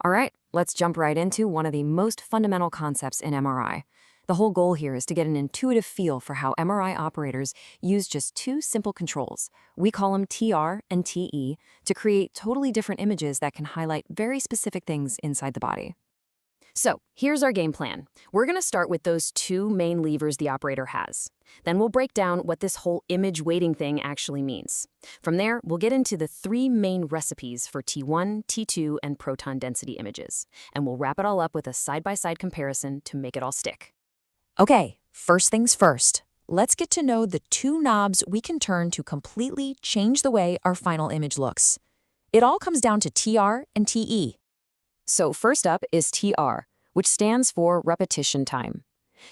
All right, let's jump right into one of the most fundamental concepts in MRI. The whole goal here is to get an intuitive feel for how MRI operators use just two simple controls. We call them TR and TE to create totally different images that can highlight very specific things inside the body. So here's our game plan. We're going to start with those two main levers the operator has. Then we'll break down what this whole image weighting thing actually means. From there, we'll get into the three main recipes for T1, T2, and proton density images. And we'll wrap it all up with a side-by-side comparison to make it all stick. Okay, first things first. Let's get to know the two knobs we can turn to completely change the way our final image looks. It all comes down to TR and TE. So first up is TR, which stands for repetition time.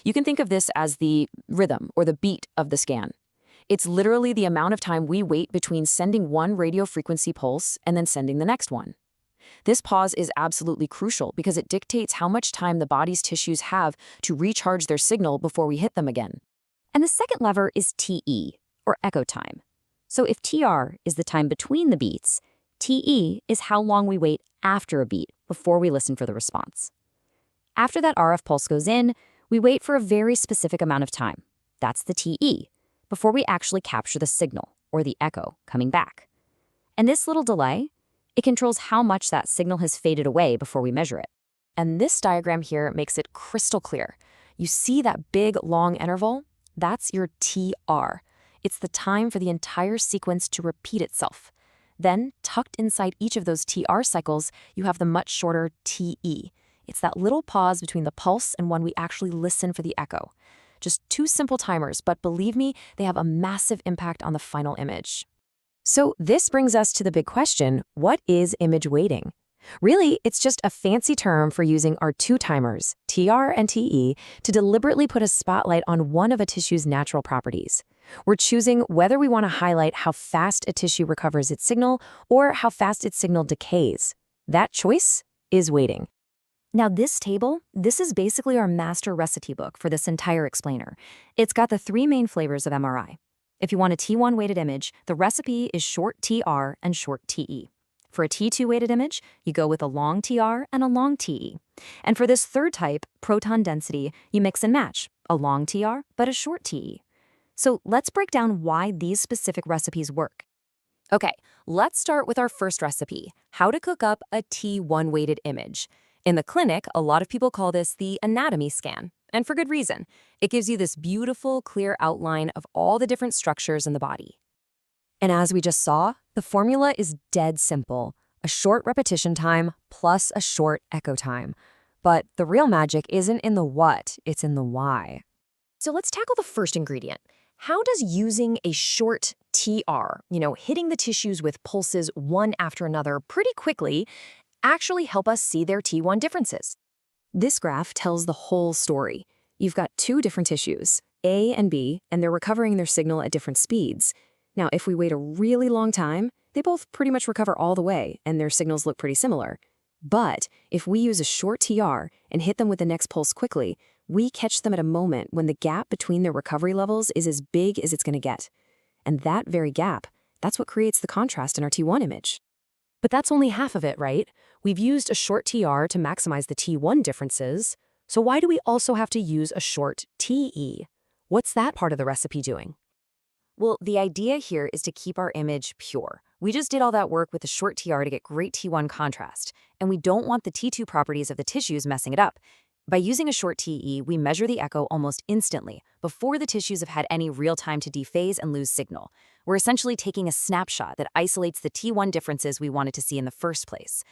You can think of this as the rhythm or the beat of the scan. It's literally the amount of time we wait between sending one radio frequency pulse and then sending the next one. This pause is absolutely crucial because it dictates how much time the body's tissues have to recharge their signal before we hit them again. And the second lever is TE, or echo time. So if TR is the time between the beats, TE is how long we wait after a beat before we listen for the response. After that RF pulse goes in, we wait for a very specific amount of time. That's the TE, before we actually capture the signal, or the echo, coming back. And this little delay, it controls how much that signal has faded away before we measure it. And this diagram here makes it crystal clear. You see that big, long interval? That's your TR. It's the time for the entire sequence to repeat itself. Then, tucked inside each of those TR cycles, you have the much shorter TE. It's that little pause between the pulse and when we actually listen for the echo. Just two simple timers, but believe me, they have a massive impact on the final image. So this brings us to the big question, what is image weighting? Really, it's just a fancy term for using our two timers, TR and TE, to deliberately put a spotlight on one of a tissue's natural properties. We're choosing whether we want to highlight how fast a tissue recovers its signal or how fast its signal decays. That choice is weighting. Now this table, this is basically our master recipe book for this entire explainer. It's got the three main flavors of MRI. If you want a T1 weighted image, the recipe is short TR and short TE. For a T2 weighted image, you go with a long TR and a long TE. And for this third type, proton density, you mix and match, a long TR but a short TE. So let's break down why these specific recipes work. Okay, let's start with our first recipe, how to cook up a T1 weighted image. In the clinic, a lot of people call this the anatomy scan, and for good reason. It gives you this beautiful, clear outline of all the different structures in the body. And as we just saw, the formula is dead simple, a short repetition time plus a short echo time. But the real magic isn't in the what, it's in the why. So let's tackle the first ingredient. How does using a short TR, hitting the tissues with pulses one after another pretty quickly, actually help us see their T1 differences? This graph tells the whole story. You've got two different tissues, A and B, and they're recovering their signal at different speeds. Now, if we wait a really long time, they both pretty much recover all the way, and their signals look pretty similar. But if we use a short TR and hit them with the next pulse quickly, we catch them at a moment when the gap between their recovery levels is as big as it's going to get. And that very gap, that's what creates the contrast in our T1 image. But that's only half of it, right? We've used a short TR to maximize the T1 differences, so why do we also have to use a short TE? What's that part of the recipe doing? Well, the idea here is to keep our image pure. We just did all that work with a short TR to get great T1 contrast, and we don't want the T2 properties of the tissues messing it up. By using a short TE, we measure the echo almost instantly, before the tissues have had any real time to dephase and lose signal. We're essentially taking a snapshot that isolates the T1 differences we wanted to see in the first place.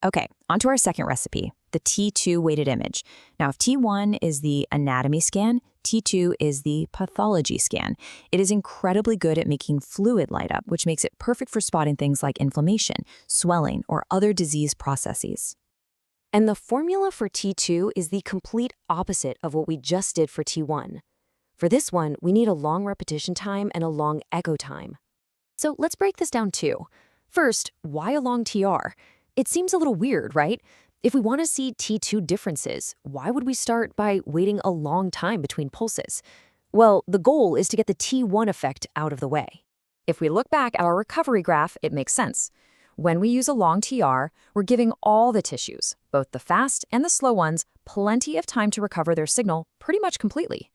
Okay, onto our second recipe, the T2 weighted image. Now, if T1 is the anatomy scan, T2 is the pathology scan. It is incredibly good at making fluid light up, which makes it perfect for spotting things like inflammation, swelling, or other disease processes. And the formula for T2 is the complete opposite of what we just did for T1. For this one, we need a long repetition time and a long echo time. So let's break this down too. First, why a long TR? It seems a little weird, right? If we want to see T2 differences, why would we start by waiting a long time between pulses? Well, the goal is to get the T1 effect out of the way. If we look back at our recovery graph, it makes sense. When we use a long TR, we're giving all the tissues, both the fast and the slow ones, plenty of time to recover their signal pretty much completely.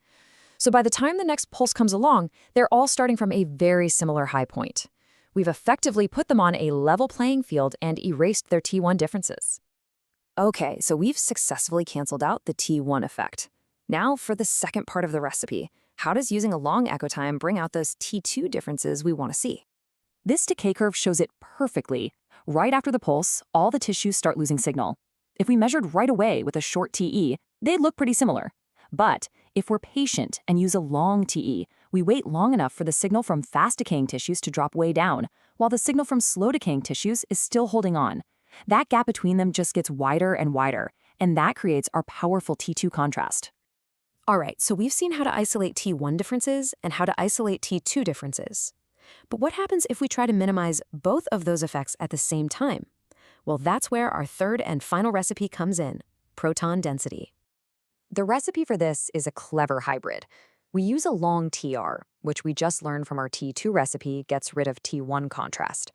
So by the time the next pulse comes along, they're all starting from a very similar high point. We've effectively put them on a level playing field and erased their T1 differences. Okay, so we've successfully canceled out the T1 effect. Now for the second part of the recipe. How does using a long echo time bring out those T2 differences we want to see? This decay curve shows it perfectly. Right after the pulse, all the tissues start losing signal. If we measured right away with a short TE, they'd look pretty similar. But if we're patient and use a long TE, we wait long enough for the signal from fast-decaying tissues to drop way down, while the signal from slow-decaying tissues is still holding on. That gap between them just gets wider and wider, and that creates our powerful T2 contrast. All right, so we've seen how to isolate T1 differences and how to isolate T2 differences. But what happens if we try to minimize both of those effects at the same time? Well, that's where our third and final recipe comes in, proton density. The recipe for this is a clever hybrid. We use a long TR, which we just learned from our T2 recipe gets rid of T1 contrast.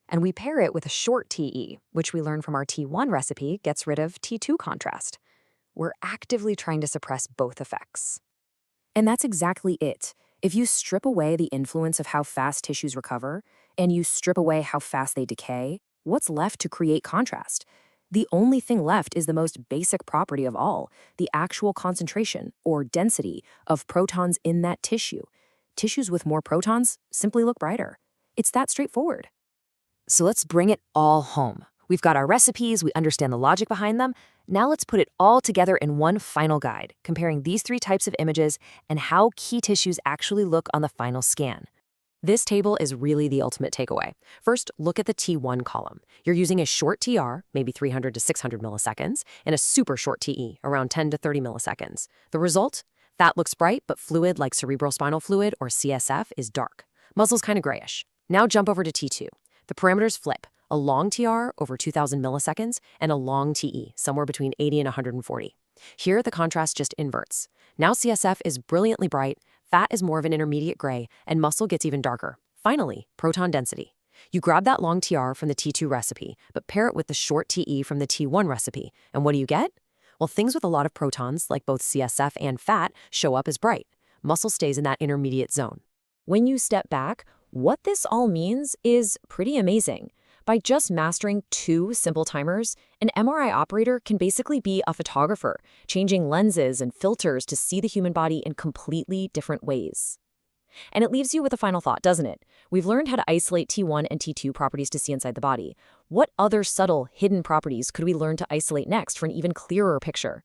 And we pair it with a short TE, which we learned from our T1 recipe gets rid of T2 contrast. We're actively trying to suppress both effects. And that's exactly it. If you strip away the influence of how fast tissues recover, and you strip away how fast they decay, what's left to create contrast? The only thing left is the most basic property of all, the actual concentration, or density, of protons in that tissue. Tissues with more protons simply look brighter. It's that straightforward. So let's bring it all home. We've got our recipes, we understand the logic behind them. Now let's put it all together in one final guide, comparing these three types of images and how key tissues actually look on the final scan. This table is really the ultimate takeaway. First, look at the T1 column. You're using a short TR, maybe 300 to 600 milliseconds, and a super short TE, around 10 to 30 milliseconds. The result? Fat looks bright, but fluid like cerebral spinal fluid or CSF is dark. Muscle's kind of grayish. Now jump over to T2. The parameters flip. A long TR over 2,000 milliseconds, and a long TE, somewhere between 80 and 140. Here, the contrast just inverts. Now CSF is brilliantly bright, fat is more of an intermediate gray, and muscle gets even darker. Finally, proton density. You grab that long TR from the T2 recipe, but pair it with the short TE from the T1 recipe, and what do you get? Well, things with a lot of protons, like both CSF and fat, show up as bright. Muscle stays in that intermediate zone. When you step back, what this all means is pretty amazing. By just mastering 2 simple timers, an MRI operator can basically be a photographer, changing lenses and filters to see the human body in completely different ways. And it leaves you with a final thought, doesn't it? We've learned how to isolate T1 and T2 properties to see inside the body. What other subtle, hidden properties could we learn to isolate next for an even clearer picture?